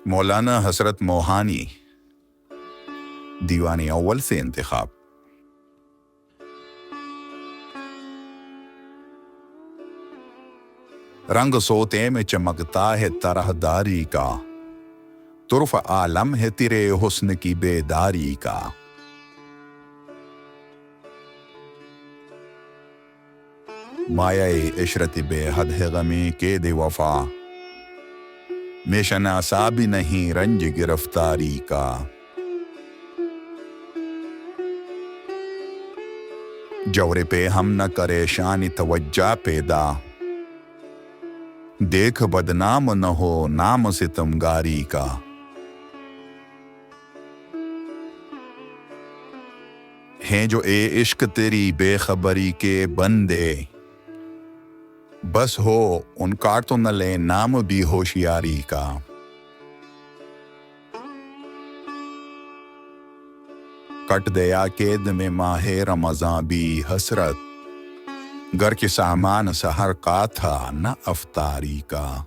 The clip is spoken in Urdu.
مولانا حسرت موہانی، دیوانی اول سے انتخاب۔ رنگ سوتے میں چمکتا ہے طرح داری کا، طرف عالم ہے تیرے حسن کی بیداری کا۔ مایہ عشرت بے حد ہے غمی قید وفا، میں شناسا بھی نہیں رنج گرفتاری کا۔ جور پہ ہم نہ کرے شان توجہ پیدا، دیکھ بدنام نہ ہو نام ستمگاری کا۔ ہیں جو اے عشق تیری بے خبری کے بندے، بس ہو ان کا تو نہ لے نام بھی ہوشیاری کا۔ کٹ دیا قید میں ماہ رمضان بھی حسرت، گھر کے سامان سحر کا تھا نہ افطاری کا۔